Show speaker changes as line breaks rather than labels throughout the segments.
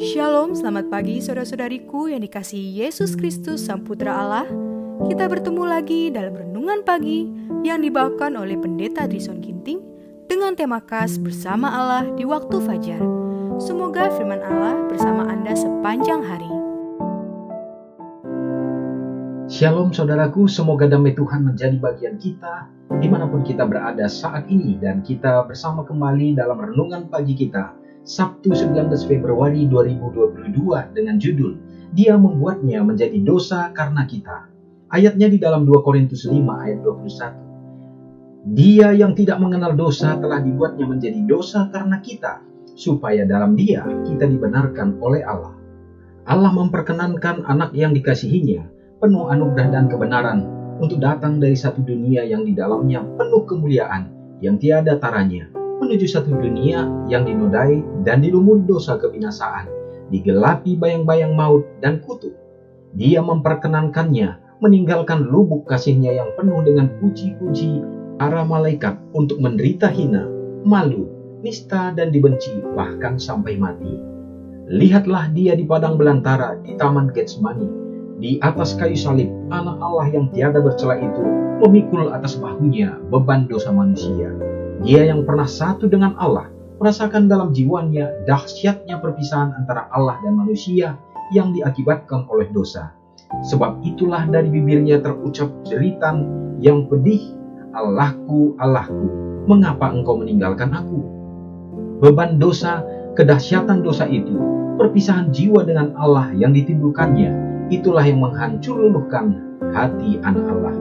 Shalom, selamat pagi saudara-saudariku yang dikasihi Yesus Kristus Sang Putra Allah. Kita bertemu lagi dalam Renungan Pagi yang dibawakan oleh Pendeta Trison Ginting dengan tema khas Bersama Allah di Waktu Fajar. Semoga firman Allah bersama Anda sepanjang hari.
Shalom saudaraku, semoga damai Tuhan menjadi bagian kita dimanapun kita berada saat ini. Dan kita bersama kembali dalam Renungan Pagi kita Sabtu 19 Februari 2022 dengan judul Dia Membuatnya Menjadi Dosa Karena Kita. Ayatnya di dalam 2 Korintus 5 ayat 21. Dia yang tidak mengenal dosa telah dibuatnya menjadi dosa karena kita, supaya dalam Dia kita dibenarkan oleh Allah. Allah memperkenankan anak yang dikasihinya penuh anugerah dan kebenaran untuk datang dari satu dunia yang di dalamnya penuh kemuliaan yang tiada taranya, menuju satu dunia yang dinodai dan dilumuri dosa kebinasaan, digelapi bayang-bayang maut dan kutuk. Dia memperkenankannya meninggalkan lubuk kasihnya yang penuh dengan puji-puji para malaikat untuk menderita hina, malu, nista dan dibenci bahkan sampai mati. Lihatlah dia di padang belantara di taman Getsemani, di atas kayu salib, anak Allah yang tiada bercela itu memikul atas bahunya beban dosa manusia. Dia yang pernah satu dengan Allah, merasakan dalam jiwanya dahsyatnya perpisahan antara Allah dan manusia yang diakibatkan oleh dosa. Sebab itulah dari bibirnya terucap jeritan yang pedih, Allahku, Allahku, mengapa engkau meninggalkan aku? Beban dosa, kedahsyatan dosa itu, perpisahan jiwa dengan Allah yang ditimbulkannya, itulah yang menghancur luluhkan hati anak Allah.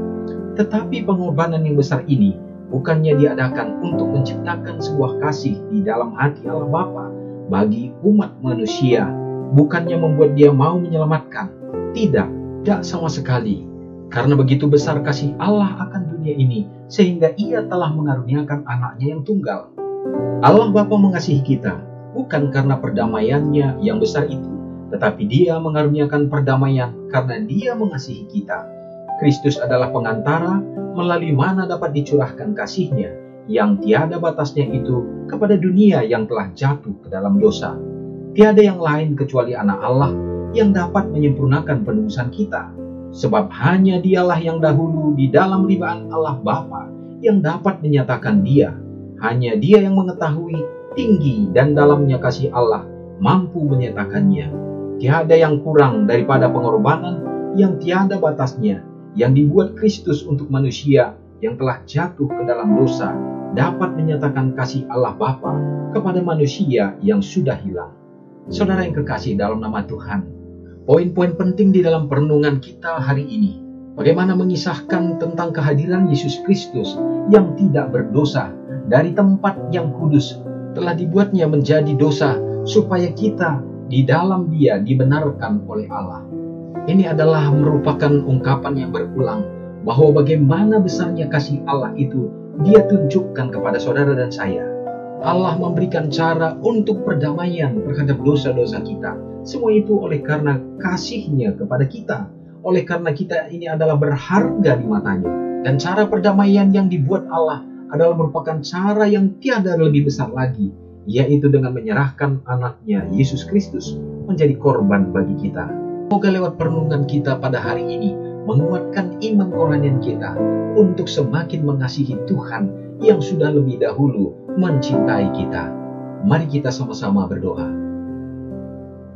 Tetapi pengorbanan yang besar ini bukannya diadakan untuk menciptakan sebuah kasih di dalam hati Allah Bapa bagi umat manusia, bukannya membuat dia mau menyelamatkan. Tidak sama sekali. Karena begitu besar kasih Allah akan dunia ini, sehingga Ia telah mengaruniakan anaknya yang tunggal. Allah Bapa mengasihi kita, bukan karena perdamaiannya yang besar itu, tetapi Dia mengaruniakan perdamaian karena Dia mengasihi kita. Kristus adalah pengantara melalui mana dapat dicurahkan kasih-Nya yang tiada batasnya itu kepada dunia yang telah jatuh ke dalam dosa. Tiada yang lain kecuali anak Allah yang dapat menyempurnakan penebusan kita. Sebab hanya Dialah yang dahulu di dalam ribaan Allah Bapa yang dapat menyatakan Dia. Hanya Dia yang mengetahui tinggi dan dalamnya kasih Allah mampu menyatakannya. Tiada yang kurang daripada pengorbanan yang tiada batasnya yang dibuat Kristus untuk manusia yang telah jatuh ke dalam dosa dapat menyatakan kasih Allah Bapa kepada manusia yang sudah hilang. Saudara yang kekasih dalam nama Tuhan, poin-poin penting di dalam perenungan kita hari ini, bagaimana mengisahkan tentang kehadiran Yesus Kristus yang tidak berdosa dari tempat yang kudus telah dibuatnya menjadi dosa supaya kita di dalam Dia dibenarkan oleh Allah. Ini adalah merupakan ungkapan yang berulang bahwa bagaimana besarnya kasih Allah itu Dia tunjukkan kepada saudara dan saya. Allah memberikan cara untuk perdamaian terhadap dosa-dosa kita. Semua itu oleh karena kasih-Nya kepada kita. Oleh karena kita ini adalah berharga di matanya. Dan cara perdamaian yang dibuat Allah adalah merupakan cara yang tiada lebih besar lagi, yaitu dengan menyerahkan anaknya Yesus Kristus menjadi korban bagi kita. Semoga lewat perenungan kita pada hari ini menguatkan iman rohanian kita untuk semakin mengasihi Tuhan yang sudah lebih dahulu mencintai kita. Mari kita sama-sama berdoa.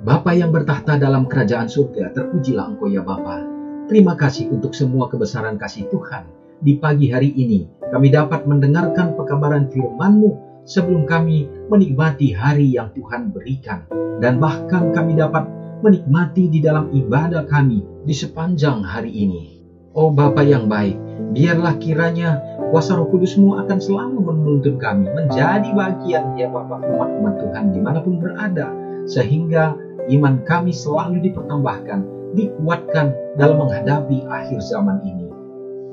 Bapa yang bertahta dalam kerajaan surga, terpujilah Engkau ya Bapa. Terima kasih untuk semua kebesaran kasih Tuhan. Di pagi hari ini kami dapat mendengarkan pekabaran firman-Mu sebelum kami menikmati hari yang Tuhan berikan. Dan bahkan kami dapat menikmati di dalam ibadah kami di sepanjang hari ini. Oh Bapa yang baik, biarlah kiranya kuasa Roh Kudus-Mu akan selalu menuntun kami menjadi bagian ya Bapa umat-umat Tuhan dimanapun berada, sehingga iman kami selalu dipertambahkan, dikuatkan dalam menghadapi akhir zaman ini.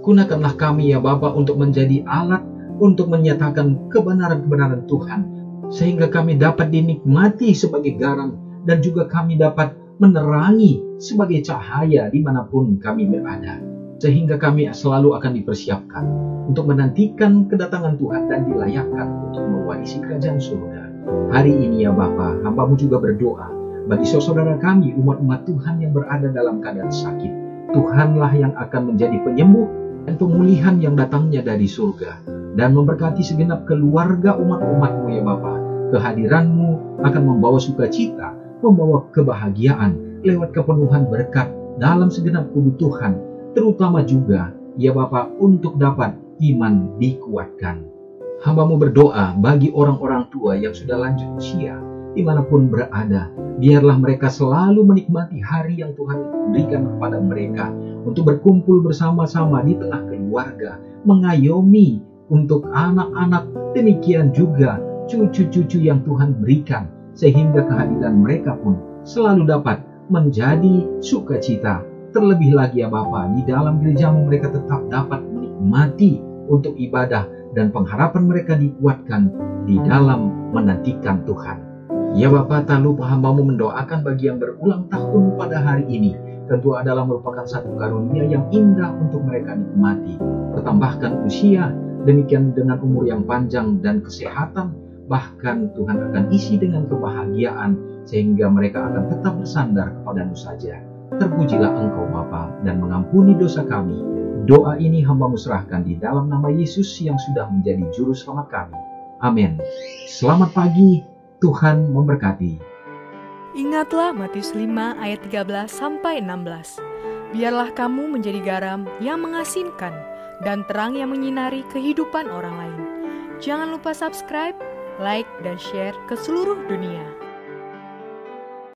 Gunakanlah kami ya Bapa untuk menjadi alat untuk menyatakan kebenaran-kebenaran Tuhan, sehingga kami dapat dinikmati sebagai garam dan juga kami dapat menerangi sebagai cahaya dimanapun kami berada. Sehingga kami selalu akan dipersiapkan untuk menantikan kedatangan Tuhan dan dilayakkan untuk mewarisi kerajaan surga. Hari ini ya Bapa, hamba-Mu juga berdoa bagi saudara kami, umat-umat Tuhan yang berada dalam keadaan sakit, Tuhanlah yang akan menjadi penyembuh dan pemulihan yang datangnya dari surga. Dan memberkati segenap keluarga umat-umat-Mu ya Bapa. Kehadiran-Mu akan membawa sukacita, membawa kebahagiaan lewat kepenuhan berkat dalam segenap kebutuhan, terutama juga ya Bapa untuk dapat iman dikuatkan. Hamba-Mu berdoa bagi orang-orang tua yang sudah lanjut usia, dimanapun berada, biarlah mereka selalu menikmati hari yang Tuhan berikan kepada mereka untuk berkumpul bersama-sama di tengah keluarga, mengayomi untuk anak-anak, demikian juga cucu-cucu yang Tuhan berikan, sehingga kehadiran mereka pun selalu dapat menjadi sukacita. Terlebih lagi ya Bapa, di dalam gereja-Mu mereka tetap dapat menikmati untuk ibadah dan pengharapan mereka dikuatkan di dalam menantikan Tuhan. Ya Bapa, tak lupa hamba-Mu mendoakan bagi yang berulang tahun pada hari ini. Tentu adalah merupakan satu karunia yang indah untuk mereka nikmati. Pertambahkan usia, demikian dengan umur yang panjang dan kesehatan. Bahkan Tuhan akan isi dengan kebahagiaan, sehingga mereka akan tetap bersandar kepada-Mu saja. Terpujilah Engkau Bapa, dan mengampuni dosa kami. Doa ini hamba-Mu serahkan di dalam nama Yesus yang sudah menjadi juru selamat kami. Amin. Selamat pagi, Tuhan memberkati.
Ingatlah Matius 5 ayat 13-16. Biarlah kamu menjadi garam yang mengasinkan dan terang yang menyinari kehidupan orang lain. Jangan lupa subscribe, like, dan share ke seluruh dunia.